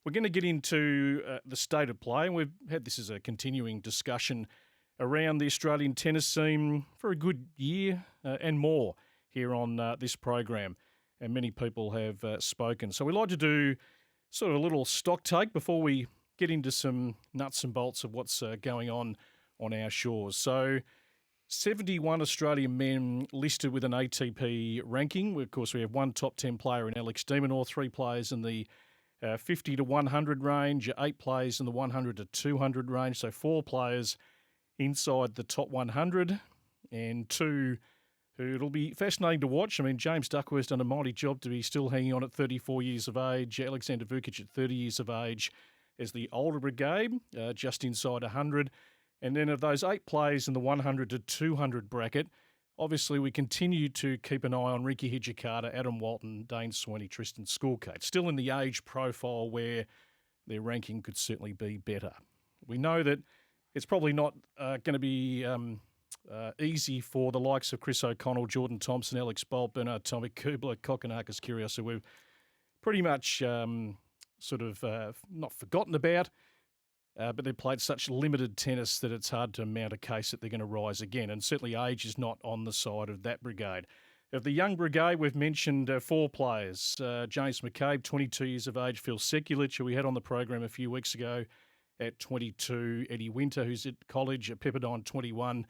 We're going to get into the state of play, and we've had this as a continuing discussion around the Australian tennis scene for a good year and more here on this program, and many people have spoken. So we like to do sort of a little stock take before we get into some nuts and bolts of what's going on our shores. So 71 Australian men listed with an ATP ranking. Of course, we have one top 10 player in Alex de Minaur, 3 players in the 50 to 100 range, 8 players in the 100 to 200 range, so 4 players inside the top 100 and 2 who it'll be fascinating to watch. I mean, James Duckworth's done a mighty job to be still hanging on at 34 years of age, Alexander Vukic at 30 years of age as the older brigade, just inside 100. And then of those 8 players in the 100 to 200 bracket, obviously we continue to keep an eye on Ricky Hijikata, Adam Walton, Dane Sweeney, Tristan Skulkate, still in the age profile where their ranking could certainly be better. We know that it's probably not going to be easy for the likes of Chris O'Connell, Jordan Thompson, Alex Bolt, Bernard Tomic, Kubler, Kokkinakis, Kyrgios, who we've pretty much not forgotten about, but they've played such limited tennis that it's hard to mount a case that they're going to rise again. And certainly age is not on the side of that brigade. Of the young brigade, we've mentioned 4 players. James McCabe, 22 years of age. Phil Sekulovski, who we had on the program a few weeks ago at 22. Eddie Winter, who's at college at Pepperdine, 21.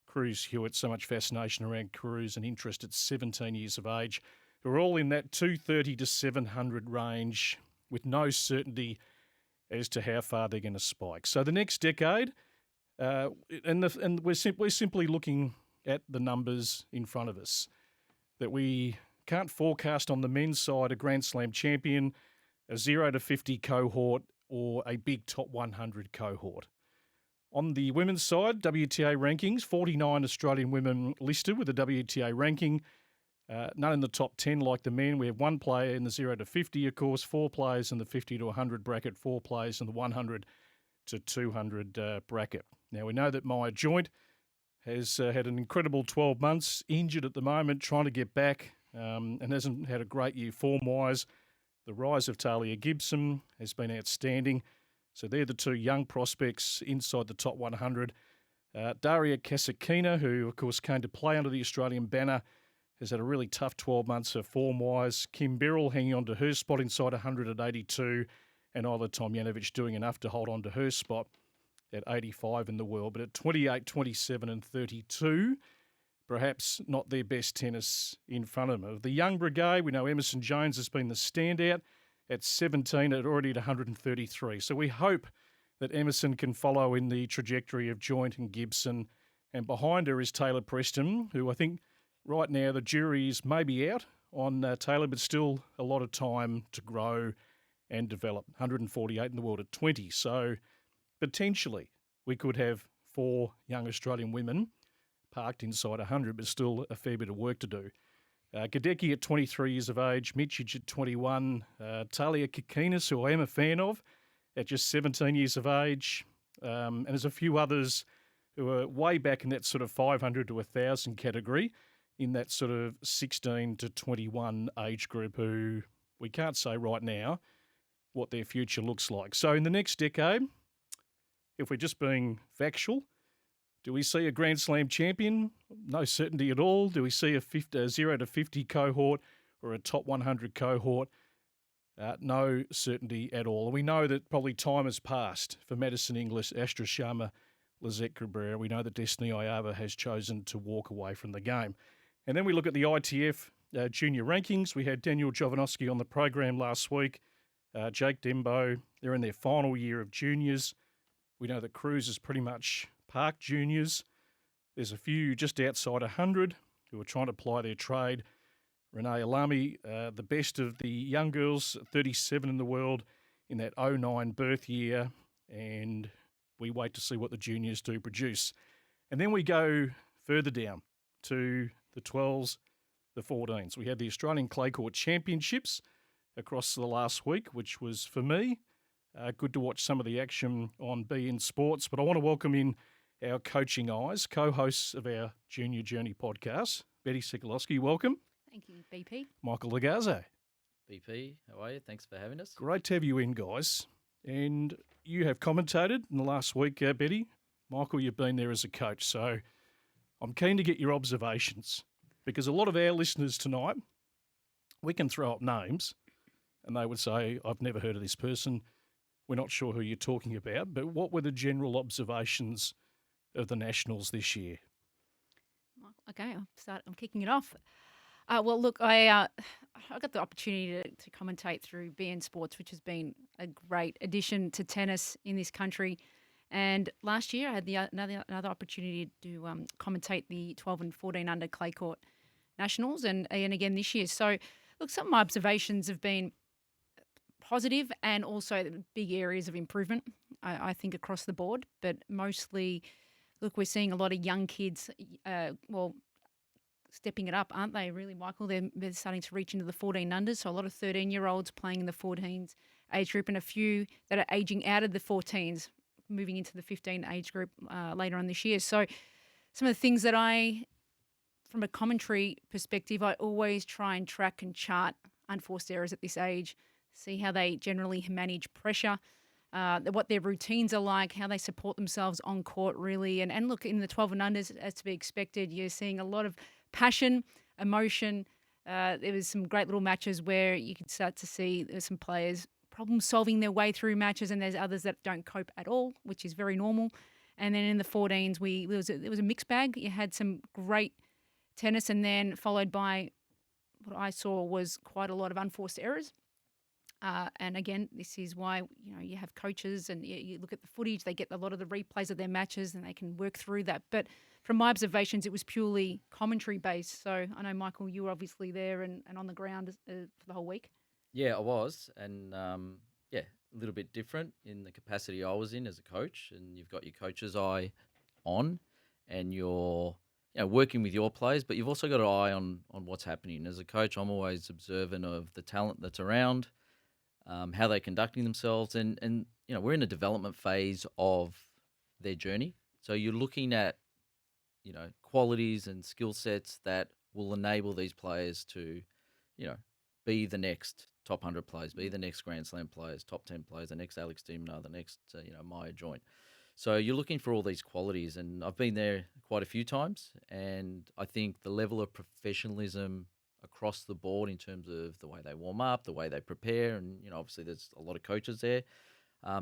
Cruz Hewitt, so much fascination around Cruz and interest at 17 years of age, who are all in that 230 to 700 range with no certainty as to how far they're going to spike. So the next decade, and we're simply looking at the numbers in front of us, that we can't forecast on the men's side a Grand Slam champion, a 0 to 50 cohort, or a big top 100 cohort. On the women's side, WTA rankings, 49 Australian women listed with a WTA ranking, none in the top 10 like the men. We have 1 player in the 0 to 50, of course, 4 players in the 50 to 100 bracket, 4 players in the 100 to 200 bracket. Now, we know that Maya Joint has had an incredible 12 months, injured at the moment, trying to get back, and hasn't had a great year form-wise. The rise of Talia Gibson has been outstanding. So they're the 2 young prospects inside the top 100. Daria Kasatkina, who, of course, came to play under the Australian banner, has had a really tough 12 months form-wise. Kim Birrell hanging on to her spot inside 100 at 82, and Isla Tomljanovic doing enough to hold on to her spot at 85 in the world. But at 28, 27 and 32, perhaps not their best tennis in front of them. Of the young brigade, we know Emerson Jones has been the standout at 17, already at 133. So we hope that Emerson can follow in the trajectory of Joint and Gibson. And behind her is Taylor Preston, who I think right now the jury is maybe out on Taylor, but still a lot of time to grow and develop. 148 in the world at 20. So potentially we could have 4 young Australian women parked inside 100, but still a fair bit of work to do. Gadecki at 23 years of age, Micic at 21, Talia Kokinas, who I am a fan of, at just 17 years of age, and there's a few others who are way back in that sort of 500 to 1,000 category, in that sort of 16 to 21 age group, who we can't say right now what their future looks like. So in the next decade, if we're just being factual, do we see a Grand Slam champion? No certainty at all. Do we see a 0 to 50 cohort or a top 100 cohort? No certainty at all. And we know that probably time has passed for Madison Inglis, Astra Sharma, Lizette Cabrera. We know that Destiny Ayava has chosen to walk away from the game. And then we look at the ITF junior rankings. We had Daniel Jovanovski on the program last week. Jake Dembo, they're in their final year of juniors. We know that Cruz is pretty much parked juniors. There's a few just outside 100 who are trying to ply their trade. Renee Alami, the best of the young girls, 37 in the world in that 09 birth year. And we wait to see what the juniors do produce. And then we go further down to the 12s, the 14s. We had the Australian Clay Court Championships across the last week, which was, for me, good to watch some of the action on beIN Sports. But I want to welcome in our coaching eyes, co-hosts of our Junior Journey podcast, Beti Sekulovski, welcome. Thank you, BP. Michael Logarzo. BP, how are you? Thanks for having us. Great to have you in, guys. And you have commentated in the last week, Beti. Michael, you've been there as a coach, so I'm keen to get your observations because a lot of our listeners tonight, we can throw up names and they would say, I've never heard of this person. We're not sure who you're talking about, but what were the general observations of the Nationals this year? Okay, I'm kicking it off. Well, look, I got the opportunity to commentate through BN Sports, which has been a great addition to tennis in this country. And last year, I had another opportunity to commentate the 12 and 14 under clay court nationals, and again this year. So, look, some of my observations have been positive and also big areas of improvement, I think, across the board. But mostly, look, we're seeing a lot of young kids, stepping it up, aren't they, really, Michael? They're starting to reach into the 14 unders. So a lot of 13-year-olds playing in the 14s age group and a few that are aging out of the 14s, moving into the 15 age group later on this year. So some of the things that from a commentary perspective, I always try and track and chart unforced errors at this age, see how they generally manage pressure, what their routines are like, how they support themselves on court, really. And look, in the 12 and unders, as to be expected, you're seeing a lot of passion, emotion. There was some great little matches where you could start to see there's some players problem-solving their way through matches, and there's others that don't cope at all, which is very normal. And then in the 14s, there was a mixed bag. You had some great tennis, and then followed by what I saw was quite a lot of unforced errors. And again, this is why you have coaches and you look at the footage, they get a lot of the replays of their matches and they can work through that. But from my observations, it was purely commentary based. So I know, Michael, you were obviously there and on the ground for the whole week. Yeah, I was. And a little bit different in the capacity I was in as a coach. And you've got your coach's eye on and you're working with your players, but you've also got an eye on what's happening. As a coach, I'm always observant of the talent that's around, how they're conducting themselves. And we're in a development phase of their journey. So you're looking at, qualities and skill sets that will enable these players to, be the next top 100 players, be the next Grand Slam players, top 10 players, the next Alex de Minaur, the next, Maya Joint. So you're looking for all these qualities. And I've been there quite a few times. And I think the level of professionalism across the board in terms of the way they warm up, the way they prepare, and, obviously there's a lot of coaches there.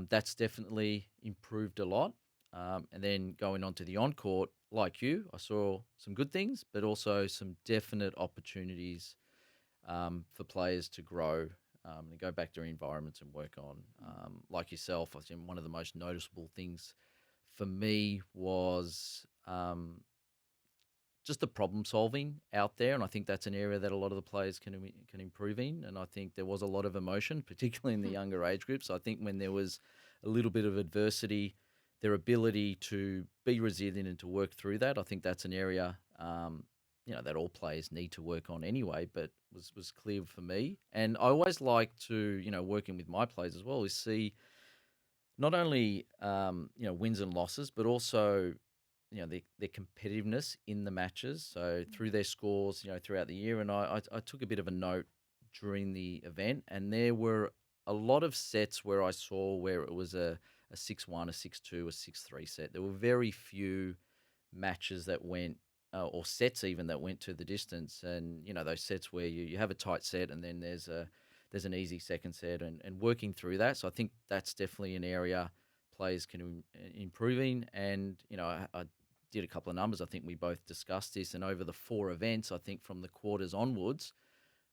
That's definitely improved a lot. And then going on to the on-court, like you, I saw some good things, but also some definite opportunities for players to grow and go back to their environments and work on. Like yourself, I think one of the most noticeable things for me was just the problem solving out there, and I think that's an area that a lot of the players can improve in. And I think there was a lot of emotion, particularly in the younger age groups. So I think when there was a little bit of adversity, their ability to be resilient and to work through that, I think that's an area that all players need to work on anyway. But was clear for me, and I always like to working with my players as well is see not only wins and losses, but also their competitiveness in the matches, so through their scores, throughout the year. And I took a bit of a note during the event, and there were a lot of sets where I saw where it was a 6-1, a 6-2, a 6-3 set. There were very few matches that went, or sets even that went to the distance. And, those sets where you have a tight set and then there's an easy second set and working through that. So I think that's definitely an area players can improving. And, I did a couple of numbers. I think we both discussed this. And over the 4 events, I think from the quarters onwards,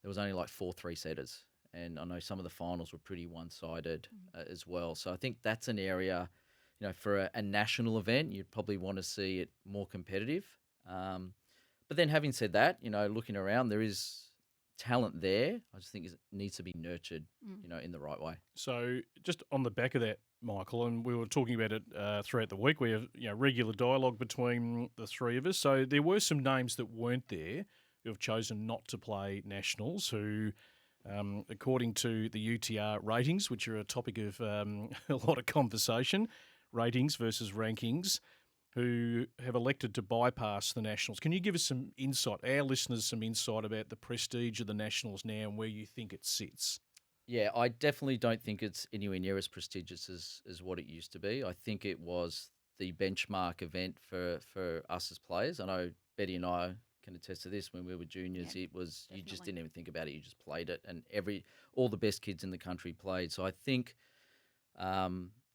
there was only like 4 3-setters. And I know some of the finals were pretty one-sided as well. So I think that's an area, for a national event, you'd probably want to see it more competitive. But then having said that, looking around, there is talent there. I just think it needs to be nurtured, in the right way. So just on the back of that, Michael, and we were talking about it throughout the week, we have regular dialogue between the three of us. So there were some names that weren't there who have chosen not to play nationals who, according to the UTR ratings, which are a topic of a lot of conversation, ratings versus rankings, who have elected to bypass the Nationals. Can you give us some insight, our listeners, some insight about the prestige of the Nationals now and where you think it sits? Yeah, I definitely don't think it's anywhere near as prestigious as what it used to be. I think it was the benchmark event for us as players. I know Betty and I can attest to this. When we were juniors, Yeah, it was you just definitely. didn't even think about it. You just played it, and all the best kids in the country played. So I think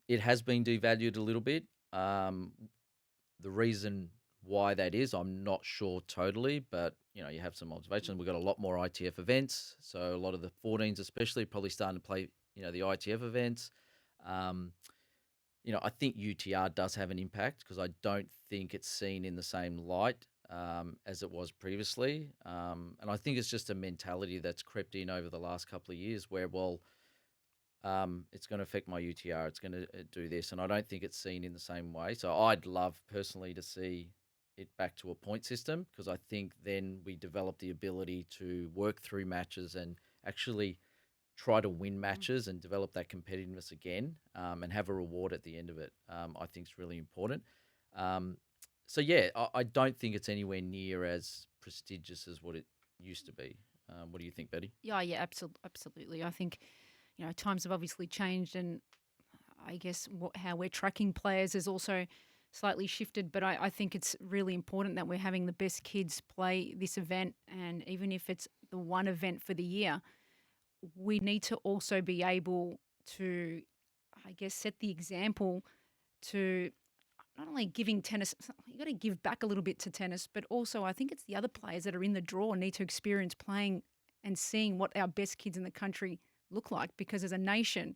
it has been devalued a little bit. The reason why that is, I'm not sure totally, but you have some observations. We've got a lot more ITF events, so a lot of the 14s, especially, probably starting to play, the ITF events. Um, I think UTR does have an impact because I don't think it's seen in the same light as it was previously, and I think it's just a mentality that's crept in over the last couple of years, where it's going to affect my UTR. It's going to do this, and I don't think it's seen in the same way. So I'd love personally to see it back to a point system because I think then we develop the ability to work through matches and actually try to win matches and develop that competitiveness again, and have a reward at the end of it. I think is really important. Um, so yeah, I don't think it's anywhere near as prestigious as what it used to be. What do you think, Betty? Yeah, absolutely. I think, times have obviously changed, and I guess how we're tracking players has also slightly shifted. But I think it's really important that we're having the best kids play this event, and even if it's the one event for the year, we need to also be able to, I guess, set the example to not only giving tennis, you got to give back a little bit to tennis, but also I think it's the other players that are in the draw need to experience playing and seeing what our best kids in the country look like. Because as a nation,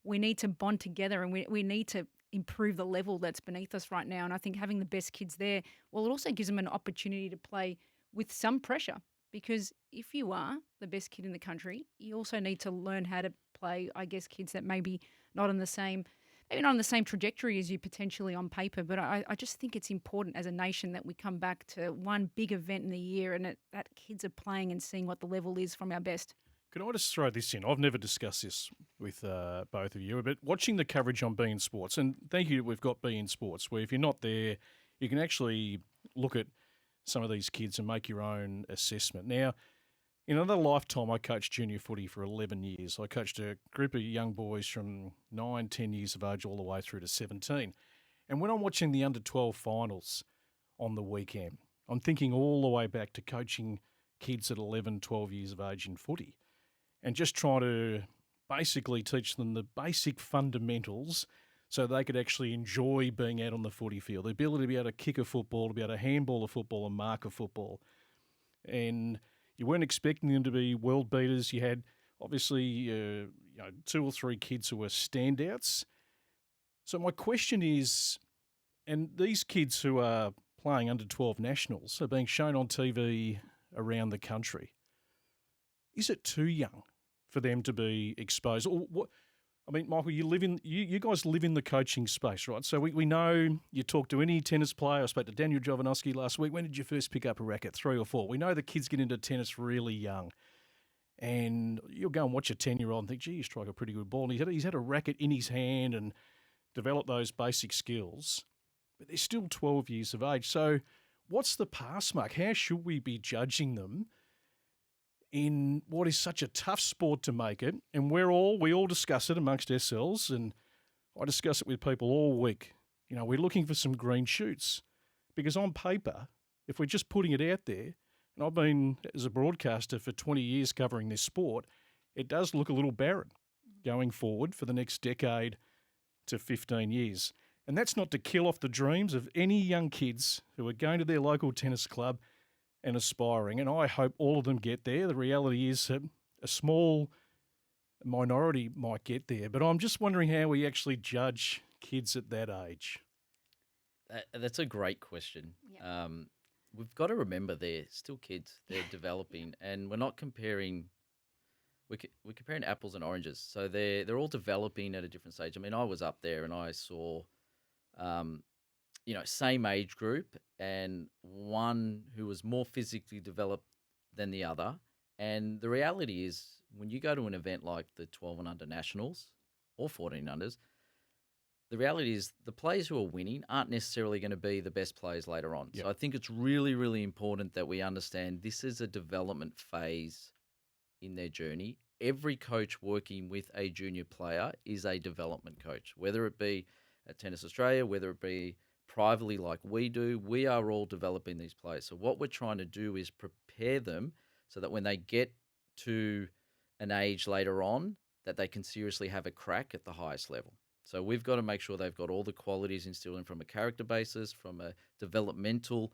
we need to bond together and we need to improve the level that's beneath us right now. And I think having the best kids there, well, it also gives them an opportunity to play with some pressure. Because if you are the best kid in the country, you also need to learn how to play, I guess, kids that maybe not on the same maybe not on the same trajectory as you potentially on paper, but I just think it's important as a nation that we come back to one big event in the year and that kids are playing and seeing what the level is from our best. Can I just throw this in? I've never discussed this with both of you, but watching the coverage on beIN Sports, and thank you, we've got beIN Sports, where if you're not there, you can actually look at some of these kids and make your own assessment. Now, in another lifetime, I coached junior footy for 11 years. I coached a group of young boys from 9, 10 years of age all the way through to 17. And when I'm watching the under-12 finals on the weekend, I'm thinking all the way back to coaching kids at 11, 12 years of age in footy and just trying to basically teach them the basic fundamentals so they could actually enjoy being out on the footy field, the ability to be able to kick a football, to be able to handball a football and mark a football. And you weren't expecting them to be world beaters. You had obviously 2 or 3 kids who were standouts. So my question is, and these kids who are playing under 12 nationals are being shown on TV around the country. Is it too young for them to be exposed? Or what? I mean, Michael, you guys live in the coaching space, right? So we know you talk to any tennis player. I spoke to Daniel Jovanovski last week. When did you first pick up a racket? 3 or 4. We know the kids get into tennis really young. And you'll go and watch a 10-year-old and think, gee, you strike a pretty good ball. And he's had a racket in his hand and developed those basic skills. But they're still 12 years of age. So what's the pass mark? How should we be judging them in what is such a tough sport to make it? And we all discuss it amongst ourselves, and I discuss it with people all week. We're looking for some green shoots because on paper, if we're just putting it out there, and I've been as a broadcaster for 20 years covering this sport, it does look a little barren going forward for the next decade to 15 years. And that's not to kill off the dreams of any young kids who are going to their local tennis club and aspiring, and I hope all of them get there. The reality is that a small minority might get there, but I'm just wondering how we actually judge kids at that age. That's a great question. Yeah. We've got to remember they're still kids. They're developing, and we're not comparing. We're comparing apples and oranges. So they're all developing at a different stage. I mean, I was up there and I saw, same age group and one who was more physically developed than the other. And the reality is, when you go to an event like the 12 and under nationals or 14 unders, the reality is the players who are winning aren't necessarily going to be the best players later on. Yep. So I think it's really, really important that we understand this is a development phase in their journey. Every coach working with a junior player is a development coach, whether it be at Tennis Australia, whether it be privately like we do. We are all developing these players. So what we're trying to do is prepare them so that when they get to an age later on, that they can seriously have a crack at the highest level. So we've got to make sure they've got all the qualities instilled in from a character basis, from a developmental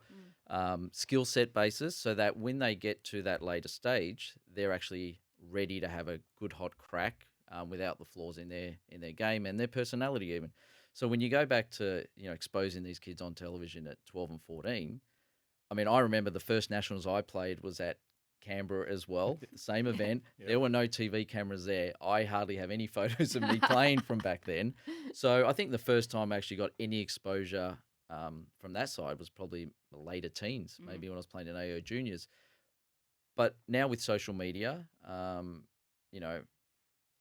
skill set basis, so that when they get to that later stage, they're actually ready to have a good hot crack without the flaws in their game and their personality even. So when you go back to exposing these kids on television at 12 and 14, I mean, I remember the first nationals I played was at Canberra as well, the same event. Yep. There were no TV cameras there. I hardly have any photos of me playing from back then. So I think the first time I actually got any exposure from that side was probably later teens, maybe when I was playing in AO juniors. But now with social media,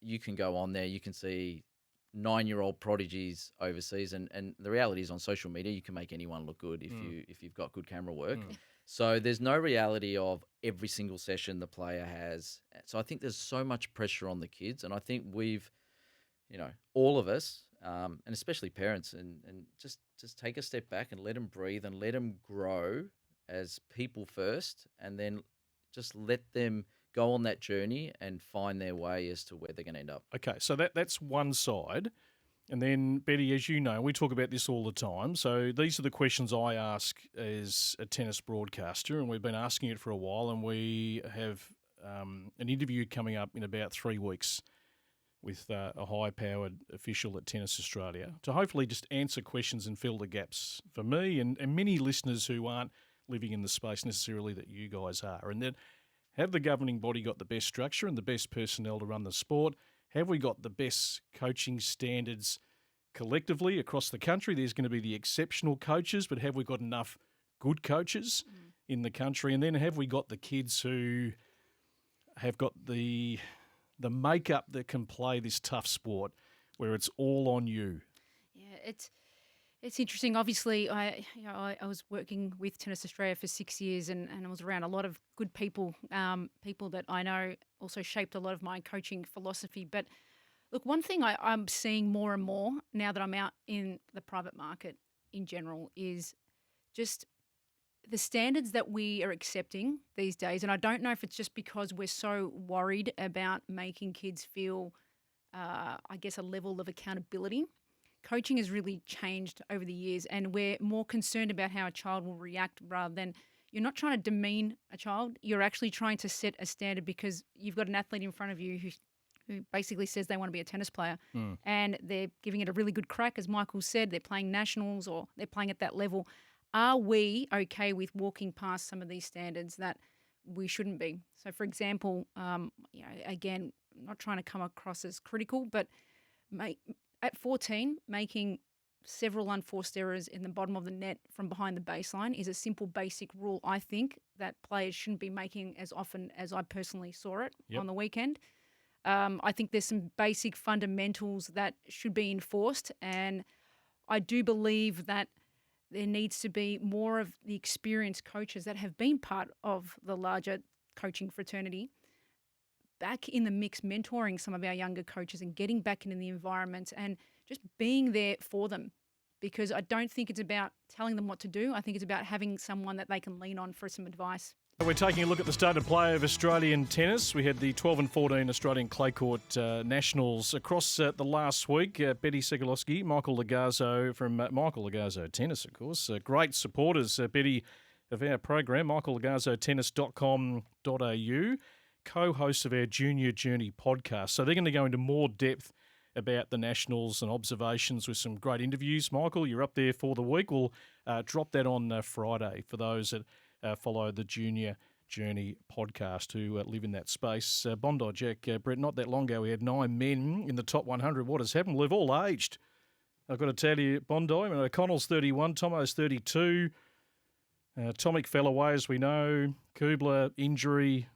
you can go on there, you can see 9-year-old prodigies overseas, and the reality is on social media you can make anyone look good if you've got good camera work. So there's no reality of every single session the player has. So I think there's so much pressure on the kids, and I think we've, all of us, and especially parents, and just take a step back and let them breathe and let them grow as people first, and then just let them go on that journey and find their way as to where they're going to end up. Okay, so that's one side. And then, Beti, as you know, we talk about this all the time. So these are the questions I ask as a tennis broadcaster, and we've been asking it for a while, and we have an interview coming up in about 3 weeks with a high-powered official at Tennis Australia to hopefully just answer questions and fill the gaps for me and many listeners who aren't living in the space necessarily that you guys are. And then, have the governing body got the best structure and the best personnel to run the sport? Have we got the best coaching standards collectively across the country? There's going to be the exceptional coaches, but have we got enough good coaches in the country? And then have we got the kids who have got the makeup that can play this tough sport where it's all on you? Yeah, it's interesting. Obviously, I was working with Tennis Australia for 6 years, and I was around a lot of good people, people that I know also shaped a lot of my coaching philosophy. But look, one thing I'm seeing more and more now that I'm out in the private market in general is just the standards that we are accepting these days. And I don't know if it's just because we're so worried about making kids feel, I guess, a level of accountability. Coaching has really changed over the years, and we're more concerned about how a child will react rather than, you're not trying to demean a child. You're actually trying to set a standard because you've got an athlete in front of you who basically says they want to be a tennis player and they're giving it a really good crack. As Michael said, they're playing nationals or they're playing at that level. Are we okay with walking past some of these standards that we shouldn't be? So, for example, again, I'm not trying to come across as critical, but at 14, making several unforced errors in the bottom of the net from behind the baseline is a simple, basic rule, I think, that players shouldn't be making as often as I personally saw it on the weekend. I think there's some basic fundamentals that should be enforced, and I do believe that there needs to be more of the experienced coaches that have been part of the larger coaching fraternity back in the mix, mentoring some of our younger coaches and getting back into the environment and just being there for them. Because I don't think it's about telling them what to do. I think it's about having someone that they can lean on for some advice. We're taking a look at the state of play of Australian tennis. We had the 12 and 14 Australian clay court nationals across the last week. Beti Sekulovski, Michael Logarzo from Michael Logarzo Tennis, of course. Great supporters, Beti, of our program, michaellogarzotennis.com.au. Co-hosts of our Junior Journey podcast. So they're going to go into more depth about the Nationals and observations with some great interviews. Michael, you're up there for the week. We'll drop that on Friday for those that follow the Junior Journey podcast who live in that space. Bondi Jack, Brett, not that long ago we had 9 men in the top 100. What has happened? Well, they've all aged. I've got to tell you, Bondi, O'Connell's 31, Tomo's 32, Tomic fell away, as we know, Kubler, injury,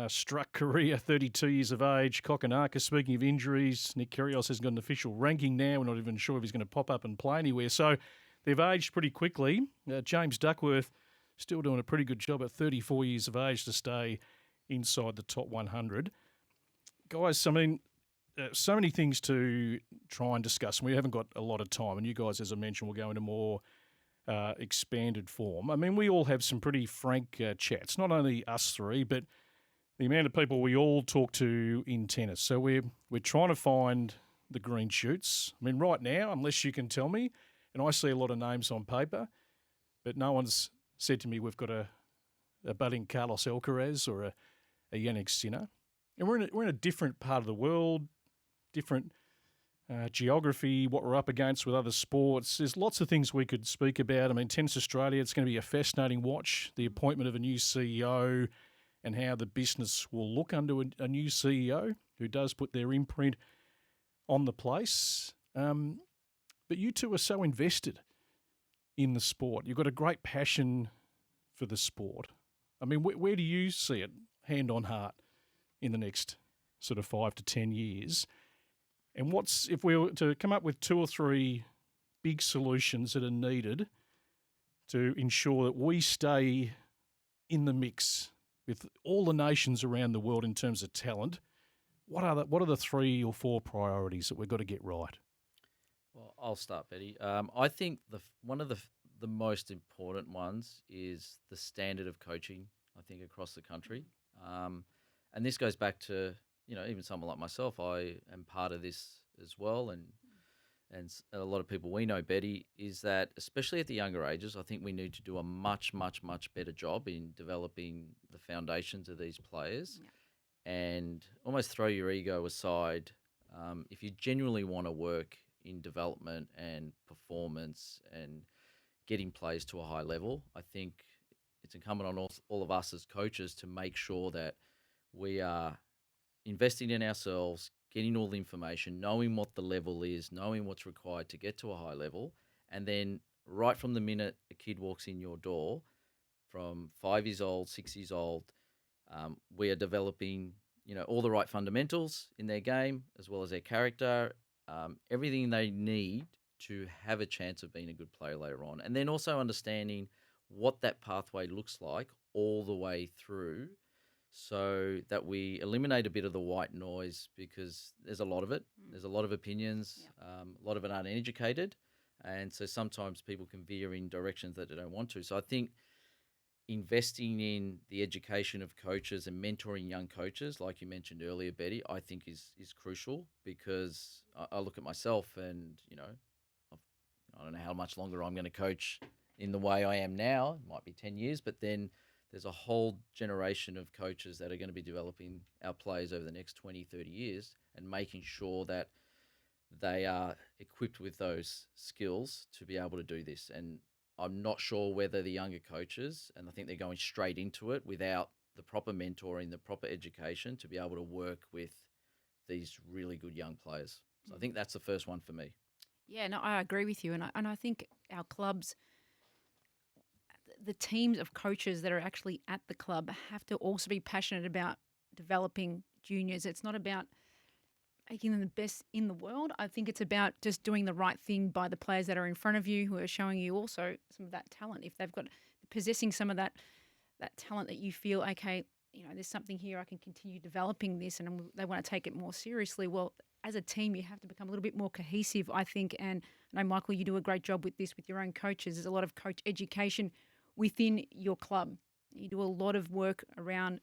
struck career, 32 years of age. Kokonaka, speaking of injuries, Nick Kyrgios hasn't got an official ranking now. We're not even sure if he's going to pop up and play anywhere. So they've aged pretty quickly. James Duckworth still doing a pretty good job at 34 years of age to stay inside the top 100. Guys, I mean, so many things to try and discuss. And we haven't got a lot of time. And you guys, as I mentioned, will go into more expanded form. I mean, we all have some pretty frank chats, not only us three, but the amount of people we all talk to in tennis. So we're trying to find the green shoots. I mean, right now, unless you can tell me, and I see a lot of names on paper, but no one's said to me we've got a budding Carlos Alcaraz or a Yannick Sinner. And we're in a different part of the world, different geography, what we're up against with other sports. There's lots of things we could speak about. I mean, Tennis Australia, it's going to be a fascinating watch, the appointment of a new CEO and how the business will look under a new CEO who does put their imprint on the place. But you two are so invested in the sport. You've got a great passion for the sport. I mean, where do you see it, hand on heart, in the next sort of 5 to 10 years? And if we were to come up with 2 or 3 big solutions that are needed to ensure that we stay in the mix with all the nations around the world in terms of talent, what are the 3 or 4 priorities that we've got to get right? Well, I'll start, Beti. I think one of the most important ones is the standard of coaching, I think, across the country. And this goes back to, even someone like myself. I am part of this as well. And a lot of people we know, Beti, is that especially at the younger ages, I think we need to do a much, much, much better job in developing the foundations of these players and almost throw your ego aside. If you genuinely want to work in development and performance and getting players to a high level, I think it's incumbent on all of us as coaches to make sure that we are investing in ourselves, getting all the information, knowing what the level is, knowing what's required to get to a high level. And then right from the minute a kid walks in your door, from 5 years old, 6 years old, we are developing, all the right fundamentals in their game, as well as their character, everything they need to have a chance of being a good player later on. And then also understanding what that pathway looks like all the way through, so that we eliminate a bit of the white noise, because there's a lot of it. There's a lot of opinions, a lot of it uneducated. And so sometimes people can veer in directions that they don't want to. So I think investing in the education of coaches and mentoring young coaches, like you mentioned earlier, Beti, I think is crucial, because I look at myself and, I don't know how much longer I'm going to coach in the way I am now. It might be 10 years, but then there's a whole generation of coaches that are going to be developing our players over the next 20, 30 years and making sure that they are equipped with those skills to be able to do this. And I'm not sure whether the younger coaches, and I think they're going straight into it without the proper mentoring, the proper education to be able to work with these really good young players. So I think that's the first one for me. Yeah, no, I agree with you. And I think our clubs, the teams of coaches that are actually at the club, have to also be passionate about developing juniors. It's not about making them the best in the world. I think it's about just doing the right thing by the players that are in front of you, who are showing you also some of that talent. If they've got possessing some of that talent that you feel, okay, there's something here, I can continue developing this, and they want to take it more seriously. Well, as a team, you have to become a little bit more cohesive, I think. And I know, Michael, you do a great job with this with your own coaches. There's a lot of coach education within your club. You do a lot of work around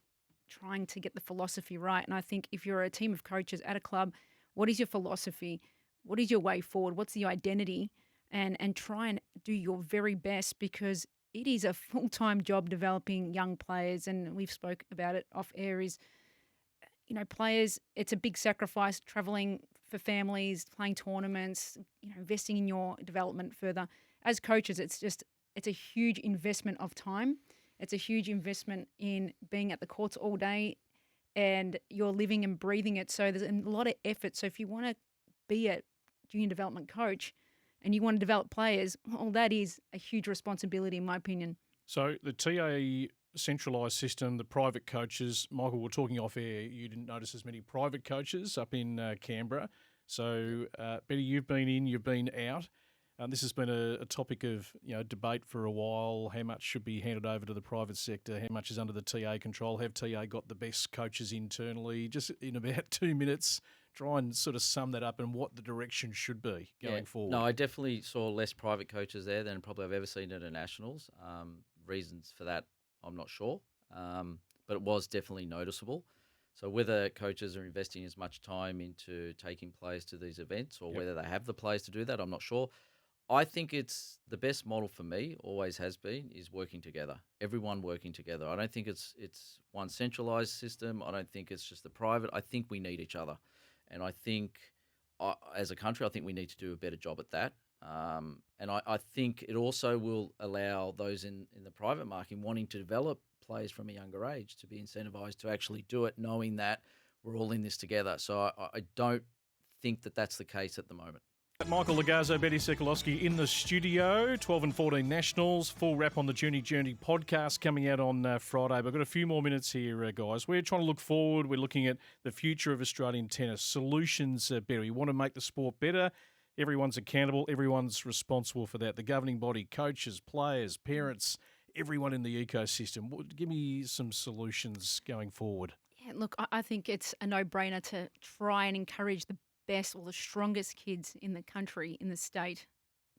trying to get the philosophy right. And I think if you're a team of coaches at a club, what is your philosophy? What is your way forward? What's the identity? And try and do your very best, because it is a full-time job developing young players. And we've spoke about it off air, is, players, it's a big sacrifice, traveling for families, playing tournaments, investing in your development further. As coaches, it's a huge investment of time. It's a huge investment in being at the courts all day, and you're living and breathing it. So there's a lot of effort. So if you want to be a junior development coach and you want to develop players, well, that is a huge responsibility, in my opinion. So the TA centralised system, the private coaches. Michael, we're talking off air. You didn't notice as many private coaches up in Canberra. So, Beti, you've been in, you've been out. This has been a topic of debate for a while. How much should be handed over to the private sector? How much is under the TA control? Have TA got the best coaches internally? Just in about 2 minutes, try and sort of sum that up and what the direction should be going forward. No, I definitely saw less private coaches there than probably I've ever seen at a Nationals. Reasons for that, I'm not sure, but it was definitely noticeable. So whether coaches are investing as much time into taking players to these events or whether they have the players to do that, I'm not sure. I think it's the best model for me, always has been, is working together. Everyone working together. I don't think it's one centralised system. I don't think it's just the private. I think we need each other. And I think as a country, I think we need to do a better job at that. And I think it also will allow those in the private market wanting to develop players from a younger age to be incentivised to actually do it, knowing that we're all in this together. So I don't think that that's the case at the moment. Michael Logarzo, Beti Sekulovski in the studio. 12 and 14 Nationals. Full wrap on the Junior Journey podcast coming out on Friday. But I've got a few more minutes here, guys. We're trying to look forward. We're looking at the future of Australian tennis. Solutions, Beti. We want to make the sport better. Everyone's accountable. Everyone's responsible for that. The governing body, coaches, players, parents, everyone in the ecosystem. Give me some solutions going forward. Yeah, look, I think it's a no-brainer to try and encourage the best or the strongest kids in the country, in the state,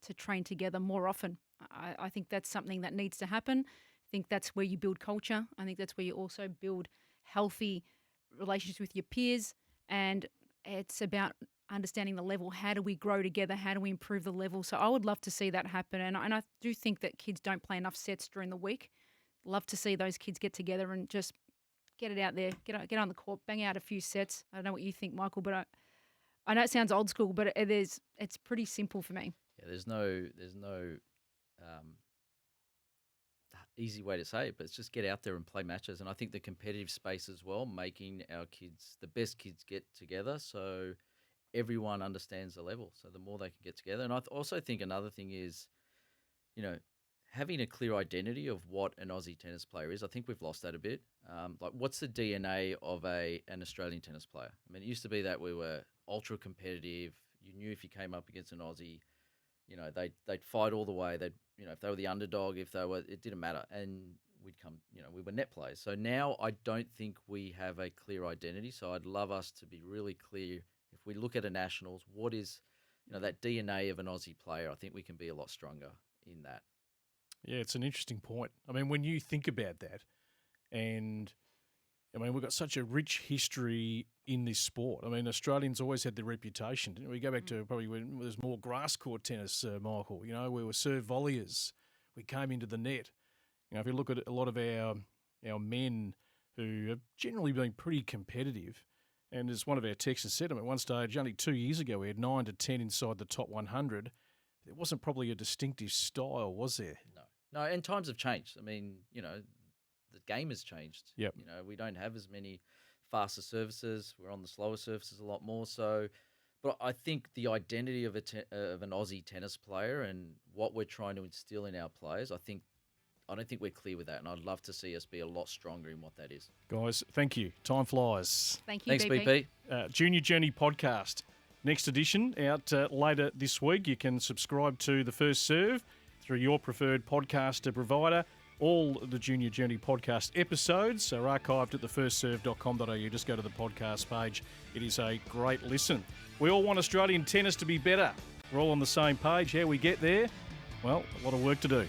to train together more often. I think that's something that needs to happen. I think that's where you build culture. I think that's where you also build healthy relationships with your peers. And it's about understanding the level. How do we grow together? How do we improve the level? So I would love to see that happen. And I do think that kids don't play enough sets during the week. Love to see those kids get together and just get it out there, get on the court, bang out a few sets. I don't know what you think, Michael, but I know it sounds old school, but it's pretty simple for me. Yeah, there's no easy way to say it, but it's just get out there and play matches. And I think the competitive space as well, making our kids, the best kids, get together so everyone understands the level. So the more they can get together. And I also think another thing is, having a clear identity of what an Aussie tennis player is. I think we've lost that a bit. Like, what's the DNA of an Australian tennis player? I mean, it used to be that we were ultra competitive. You knew if you came up against an Aussie, they'd fight all the way. They'd, if they were the underdog, it didn't matter. And we'd come, we were net players. So now I don't think we have a clear identity. So I'd love us to be really clear. If we look at a Nationals, what is, that DNA of an Aussie player? I think we can be a lot stronger in that. Yeah, it's an interesting point. I mean, when you think about that, and we've got such a rich history in this sport. I mean, Australians always had the reputation, didn't we? We go back to probably when there was more grass court tennis, Michael. We were serve volleyers. We came into the net. If you look at a lot of our men who have generally been pretty competitive, and as one of our texters said, at one stage, only 2 years ago, we had 9 to 10 inside the top 100. There wasn't probably a distinctive style, was there? No, and times have changed. I mean, the game has changed. Yep. We don't have as many faster services. We're on the slower surfaces a lot more. So, but I think the identity of an Aussie tennis player and what we're trying to instill in our players, I don't think we're clear with that, and I'd love to see us be a lot stronger in what that is. Guys, thank you. Time flies. Thank you, Thanks, BP. Junior Journey podcast. Next edition out later this week. You can subscribe to The First Serve through your preferred podcast provider. All the Junior Journey podcast episodes are archived at thefirstserve.com.au. Just go to the podcast page. It is a great listen. We all want Australian tennis to be better. We're all on the same page. How we get there? Well, a lot of work to do.